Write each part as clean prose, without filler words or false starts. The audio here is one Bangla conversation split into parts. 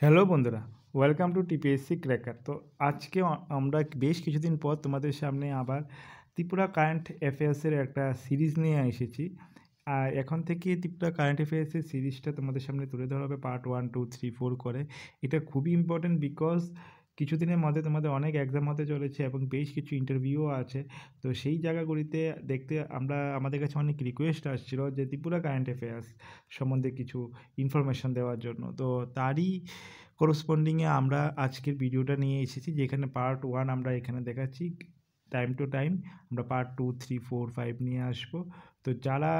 হ্যালো বন্ধুরা, ওয়েলকাম টু টিপিএসসি ক্র্যাকার। তো আজকে আমরা বেশ কিছুদিন পর তোমাদের সামনে আবার ত্রিপুরা কারেন্ট অ্যাফেয়ার্সের একটা সিরিজ নিয়ে এসেছি। আর এখন থেকে ত্রিপুরা কারেন্ট অ্যাফেয়ার্সের সিরিজটা তোমাদের সামনে তুলে ধরা হবে পার্ট 1, 2, 3, 4 করে। এটা খুবই ইম্পর্ট্যান্ট বিকজ কিছুদিনের মধ্যে তোমাদের অনেক এক্সাম হতে চলেছে এবং বেশ কিছু ইন্টারভিউও আছে। তো সেই জায়গাগুলিতে দেখতে আমাদের কাছে অনেক রিকোয়েস্ট আসছিল যে ত্রিপুরা কারেন্ট অ্যাফেয়ার্স সম্বন্ধে কিছু ইনফরমেশান দেওয়ার জন্য। তো তারই করসপন্ডিংয়ে আমরা আজকের ভিডিওটা নিয়ে এসেছি, যেখানে পার্ট 1 আমরা এখানে দেখাচ্ছি। টাইম টু টাইম আমরা পার্ট 2, 3, 4, 5 নিয়ে আসবো। তো যারা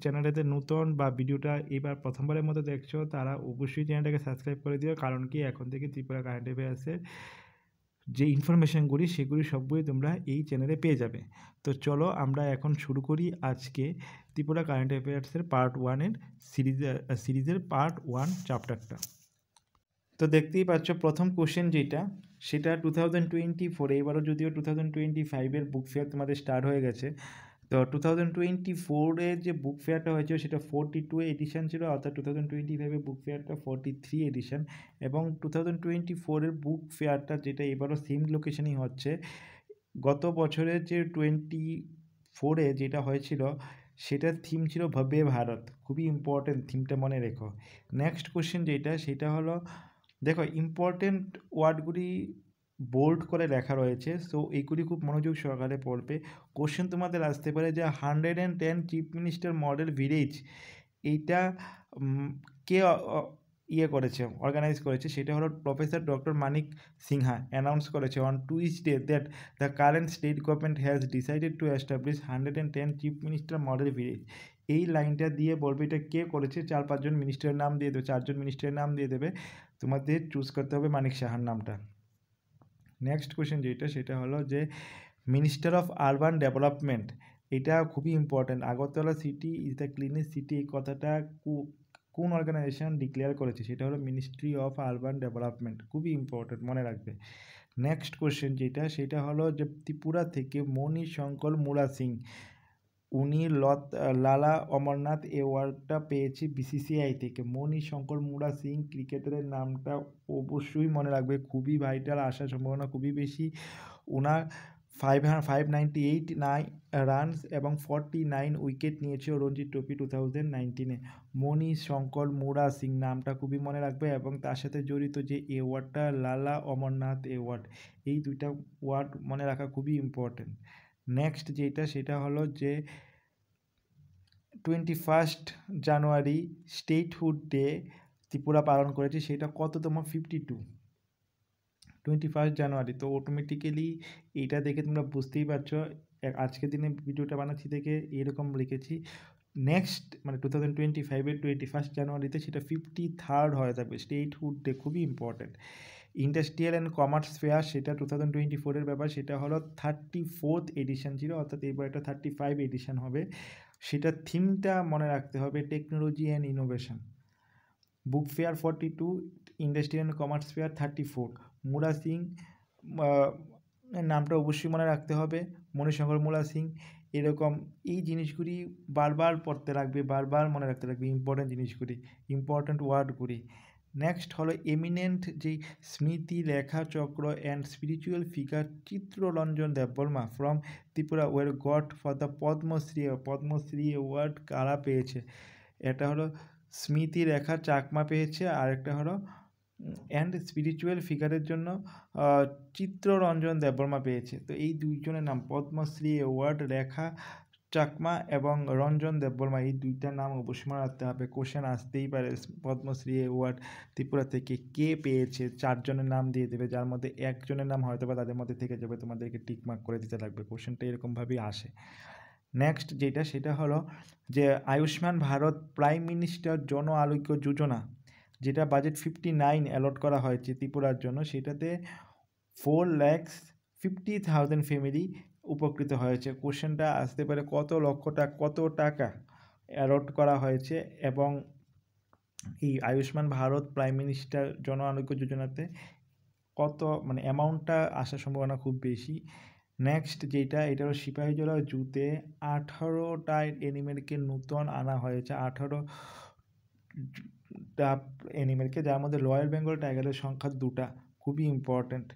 চ্যানেলটাতে নতুন বা ভিডিওটা এবার প্রথমবারের মতো দেখছো, তারা অবশ্যই চ্যানেলটাকে সাবস্ক্রাইব করে দিও, কারণ কি এখন থেকে ত্রিপুরা কারেন্ট অ্যাফেয়ার্সের যে ইনফরমেশানগুলি সেগুলি সবগুলি তোমরা এই চ্যানেলে পেয়ে যাবে। তো চলো আমরা এখন শুরু করি আজকে ত্রিপুরা কারেন্ট অ্যাফেয়ার্সের পার্ট 1-এর সিরিজের পার্ট 1 চ্যাপ্টারটা। তো দেখতেই পাচ্ছ প্রথম কোশ্চেন যেটা, সেটা 2024, এবারও যদিও 2025-এর বুক ফেয়ার তোমাদের স্টার্ট হয়ে গেছে। তো 2024-এর যে বুক ফেয়ারটা হয়েছিল সেটা 42 এডিশন ছিল, অর্থাৎ 2025-এর বুক ফেয়ারটা 43 এডিশন। এবং 2024-এর বুক ফেয়ারটা যেটা এবারও সেম লোকেশনই হচ্ছে, গত বছরের যে 24-এ যেটা হয়েছিল সেটার থিম ছিল ভব্যে ভারত। খুবই ইম্পর্টেন্ট, থিমটা মনে রেখো। নেক্সট কোশ্চেন যেটা, সেটা হলো, দেখো ইম্পর্টেন্ট ওয়ার্ডগুলি বোল্ড করে লেখা রয়েছে, সো এইগুলি খুব মনোযোগ সহকারে পড়বে। কোশ্চেন তোমাদের আসতে পারে যে 110 চিফ মিনিস্টার মডেল ভিলেজ, এইটা কে করেছে, অর্গানাইজ করেছে? সেটা হলো প্রফেসর ডক্টর মানিক সিনহা অ্যানাউন্স করেছে on Tuesday that the current state government has decided to establish 110 chief minister model village. এই লাইনটা দিয়ে বলবে এটা কে করেছে, 4-5 মিনিস্টারের নাম দিয়ে দেবে, 4 মিনিস্টারের নাম দিয়ে দেবে, তোমাদের চুজ করতে হবে মানিক সাহার নামটা। নেক্সট কোয়েশ্চেন যেটা, সেটা হলো যে মিনিস্টার অফ আরবান ডেভেলপমেন্ট, এটা খুবই important. Agartala city is the cleanest city, এই কথাটা কোন অর্গানাইজেশন ডিক্লেয়ার করেছে? সেটা হলো মিনিস্ট্রি অফ আরবান ডেভেলপমেন্ট। খুবই ইম্পর্ট্যান্ট, মনে রাখবে। নেক্সট কোয়েশ্চেন যেটা, সেটা হলো যে ত্রিপুরা থেকে মণি শঙ্কর মুরা সিং, উনি লালা অমরনাথ অ্যাওয়ার্ডটা পেয়েছে বিসিসিআই থেকে। মণি শঙ্কর মুরা সিং ক্রিকেটারের নামটা অবশ্যই মনে রাখবে, খুবই ভাইটাল, আসার সম্ভাবনা খুবই বেশি। ওনার 598 রানস এবং 49 উইকেট নিয়েছে রঞ্জি ট্রফি 2019-এ। মণি শঙ্কর মুরা সিং নামটা খুবই মনে রাখবে, এবং তার সাথে জড়িত যে অ্যাওয়ার্ডটা লালা অমরনাথ অ্যাওয়ার্ড, এই দুইটা ওয়ার্ড মনে রাখা খুবই ইম্পর্টেন্ট। নেক্সট যেটা, সেটা হলো যে 21 জানুয়ারি স্টেটহুড ডে ত্রিপুরা পালন করেছে, সেটা কততম? 52, 21 জানুয়ারি। তো অটোমেটিক্যালি এইটা দেখে তোমরা বুঝতেই পারছো, আজকের দিনে ভিডিওটা বানাচ্ছি দেখে এরকম লিখেছি। নেক্সট মানে 2025-এর 21 জানুয়ারিতে সেটা 53rd হয়ে যাবে স্টেটহুড ডে, খুবই important. Industrial and commerce fair, সেটা 2024-এর ব্যাপার, সেটা হলো 34th এডিশন ছিল, অর্থাৎ এবার এটা 35 এডিশন হবে। সেটার থিমটা মনে রাখতে হবে technology and innovation. Book fair 42, industrial and commerce fair 34। Mura Singh নামটা অবশ্যই মনে রাখতে হবে, মণিশঙ্কর মুরা সিং। এরকম এই জিনিসগুলি বারবার পড়তে রাখবে, বারবার মনে রাখতে রাখবে, ইম্পর্ট্যান্ট জিনিসগুলি, ইম্পর্ট্যান্ট ওয়ার্ডগুলি। নেক্সট হলো এমিনেন্ট যেই Smriti Lekha Chakra and spiritual figure Chittaranjan Debbarma from Tripura were got for the Padmashri award কারা পেয়েছে? এটা হলো স্মৃতি রেখা চাকমা পেয়েছে, আর একটা হলো অ্যান্ড স্পিরিচুয়াল ফিগারের জন্য চিত্ররঞ্জন দেববর্মা পেয়েছে। তো এই দুইজনের নাম, পদ্মশ্রী অ্যাওয়ার্ড রেখা চাকমা এবং রঞ্জন দেববর্মা, এই দুইটার নাম অবশ্যই মনে রাখতে হবে। কোশ্চেন আসতেই পারে, পদ্মশ্রী অ্যাওয়ার্ড ত্রিপুরা থেকে কে পেয়েছে? 4 জনের নাম দিয়ে দেবে, যার মধ্যে একজনের নাম হয়তো বা তাদের মধ্যে থেকে যাবে, তোমাদেরকে টিকমার্ক করে দিতে লাগবে। কোশ্চেনটা এরকমভাবেই আসে। নেক্সট যেটা, সেটা হলো যে আয়ুষ্মান ভারত প্রাইম মিনিস্টার জন আরোগ্য যোজনা, যেটা বাজেট 59 অ্যালট করা হয়েছে ত্রিপুরার জন্য, সেটাতে 4,50,000 ফ্যামিলি উপকৃত হয়েছে। কোশ্চেনটা আসতে পারে কত টাকা অ্যালট করা হয়েছে, এবং এই আয়ুষ্মান ভারত প্রাইম মিনিস্টার জন আরোগ্য যোজনাতে কত মানে অ্যামাউন্টটা আসার সম্ভাবনা খুব বেশি। নেক্সট যেটা, এটা হলো সিপাহীজলা জুতে 18টা অ্যানিমেলকে নতুন আনা হয়েছে। অ্যানিমেলকে, যার মধ্যে রয়্যাল বেঙ্গল টাইগারের সংখ্যা 2টা, খুবই ইম্পর্ট্যান্ট।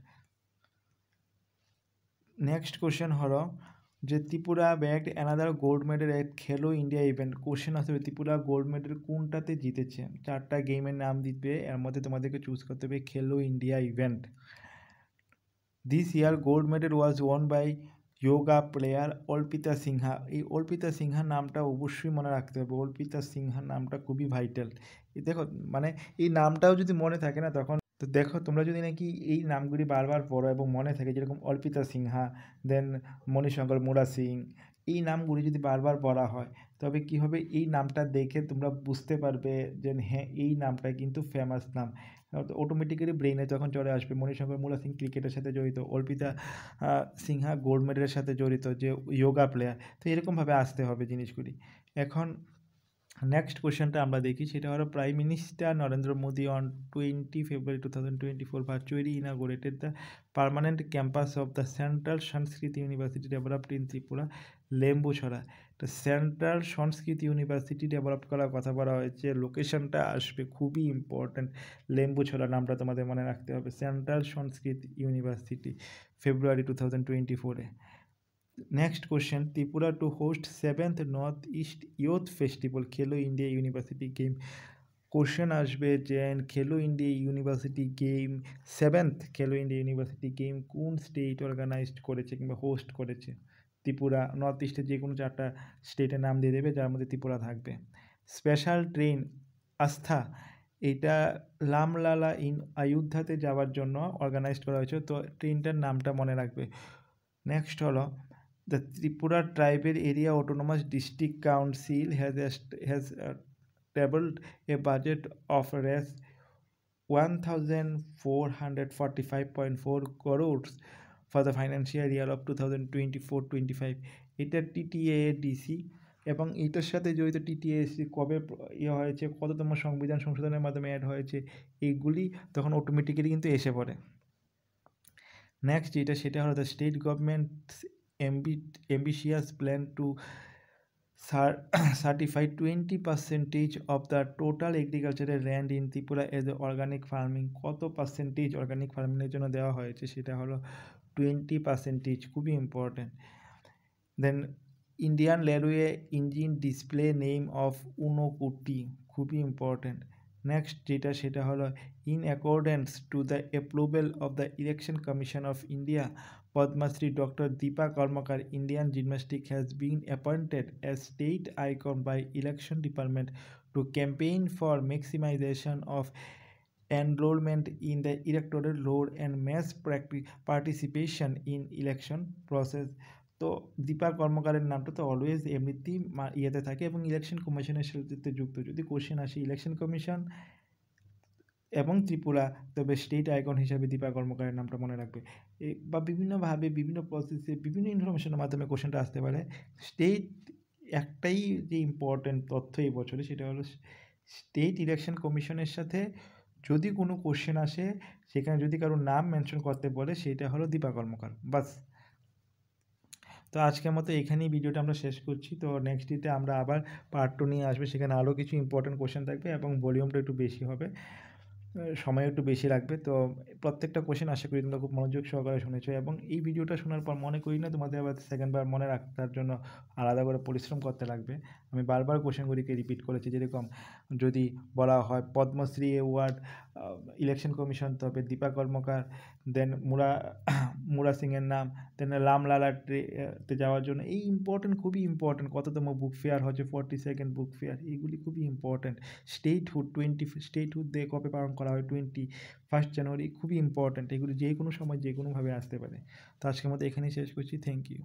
নেক্সট কোশ্চেন হলো যে Tripura bagged another gold medal at Khelo India event. Question আসবে ত্রিপুরা গোল্ড মেডেল কোনটাতে জিতেছে, 4টা গেমের নাম দিবে, এর মধ্যে তোমাদেরকে চুজ করতে হবে Khelo India event. This year gold medal was won by yoga player Arpita Sinha. এই অর্পিতা সিনহার নামটা অবশ্যই মনে রাখতে হবে, অর্পিতা সিনহার নামটা খুবই ভাইটাল। দেখো মানে এই নামটাও যদি মনে থাকে না তখন তো দেখো তোমরা যদি নাকি এই নামগুলি বারবার পড়ো এবং মনে থাকে, যেরকম অর্পিতা সিনহা, দেন মণিশঙ্কর মুরা সিং, এই নামগুলি যদি বারবার পড়া হয় তবে কি হবে, এই নামটা দেখে তোমরা বুঝতে পারবে যে হ্যাঁ এই নামটা কিন্তু ফেমাস নাম, অটোমেটিক্যালি ব্রেনে তখন চলে আসবে। মণিশঙ্কর মুরা সিং ক্রিকেটের সাথে জড়িত, অর্পিতা সিনহা গোল্ড মেডেলের সাথে জড়িত, যে যোগা প্লেয়ার, তো এরকমভাবে আসতে হবে জিনিসগুলি। এখন নেক্সট কোয়েশ্চেনটা আমরা দেখি, সেটা হলো prime minister Narendra Modi on 20 February 2024 virtually inaugurated the permanent campus of the central Sanskrit university developed in Tripura Lembucherra. তো সেন্ট্রাল সংস্কৃত ইউনিভার্সিটি ডেভেলপ করার কথা বলা হয়েছে, লোকেশনটা আসবে খুবই ইম্পর্ট্যান্ট, লেম্বুছড়া নামটা তোমাদের মনে রাখতে হবে, সেন্ট্রাল সংস্কৃত ইউনিভার্সিটি, February 2024-এ। Next question, Tripura to host 7th north east youth festival Khelo India university game. Question আসবে যে Khelo India university game 7th Khelo India university game কোন স্টেট অর্গানাইজড করেছে কিংবা হোস্ট করেছে। ত্রিপুরা, নর্থ ইস্টের যে কোনো 4টা স্টেটের নাম দিয়ে দেবে, যার মধ্যে ত্রিপুরা থাকবে। স্পেশাল ট্রেন আস্থা, এটা লামলালা ইন অযোধ্যাতে যাওয়ার জন্য অর্গানাইজড করা হয়েছে, তো ট্রেনটার নামটা মনে রাখবে। নেক্সট হলো the Tripura Tribal Area Autonomous District Council has tabled a budget of Rs 1,445.4 crores for the financial year of 2024-25। এটা TTADC এবং এটার সাথে জড়িত TTADC কবে হয়েছে, কততম সংবিধান সংশোধনের মাধ্যমে অ্যাড হয়েছে, এইগুলি তখন অটোমেটিক্যালি কিন্তু এসে পড়ে। নেক্সট যেটা সেটা হলো the state government ambitious plan to certify 20% of the total agricultural land in Tripura as organic farming। কত পার্সেন্টেজ অর্গানিক ফার্মিংয়ের জন্য দেওয়া হয়েছে, সেটা হলো 20%, খুবই important. Then Indian railway engine display name of Unakoti, খুবই ইম্পর্টেন্ট। নেক্সট যেটা সেটা হলো in accordance to the approval of the election commission of India, Padma Shri Dr. Deepa Karmakar, Indian Gymnastics, has been appointed as state icon by Election Department to campaign for maximization of enrollment in the electoral roll and mass participation in election process। তো দীপা কর্মকারের নামটা তো অলওয়েজ এমনিতেই ইয়েতে থাকে এবং ইলেকশন কমিশনের সাথে যুক্ত। যদি কোশ্চেন আসে ইলেকশন কমিশন এবং ত্রিপুরা, তবে স্টেট আইকন হিসাবে দীপা কর্মকারের নামটা মনে রাখবে। বা বিভিন্নভাবে বিভিন্ন প্রসেসে বিভিন্ন ইনফরমেশনের মাধ্যমে কোশ্চেনটা আসতে পারে। স্টেট একটাই যে ইম্পর্টেন্ট তথ্য এই বছরে, সেটা হলো স্টেট ইলেকশন কমিশনের সাথে যদি কোনো কোশ্চেন আসে, সেখানে যদি কারোর নাম মেনশন করতে বলে, সেটা হলো দীপা কর্মকার, বাস। তো আজকের মতো এখানেই ভিডিওটা আমরা শেষ করছি। তো নেক্সট ডেতে আমরা আবার পার্ট 2 নিয়ে আসবে, সেখানে আরও কিছু ইম্পর্টেন্ট কোশ্চেন থাকবে এবং ভলিউমটা একটু বেশি হবে, সময় একটু বেশি লাগবে। তো প্রত্যেকটা কোশ্চেন আশা করি তোমরা খুব মনোযোগ সহকারে শুনেছো এবং এই ভিডিওটা শোনার পর মনে করি না তোমাদের আবার সেকেন্ডবার মনে রাখার জন্য আলাদা করে পরিশ্রম করতে লাগবে। আমি বারবার কোশ্চেনগুলিকে রিপিট করেছি, যেরকম যদি বলা হয় পদ্মশ্রী অ্যাওয়ার্ড ইলেকশন কমিশন, তবে দীপা কর্মকার, দেন মুরা সিংয়ের নাম, দেন লামলালাতে যাওয়ার জন্য এই ইম্পর্টেন্ট, খুবই ইম্পর্টেন্ট। কততম বুক ফেয়ার হচ্ছে 42nd বুক ফেয়ার, এইগুলি খুবই ইম্পর্টেন্ট। স্টেটহুড স্টেটহুড ডে কবে পালন করা হয়, 21 জানুয়ারি, খুবই ইম্পর্টেন্ট। এগুলি যে কোনো সময় যে কোনোভাবে আসতে পারে। তো আজকের মতো এখানেই শেষ করছি, থ্যাংক ইউ।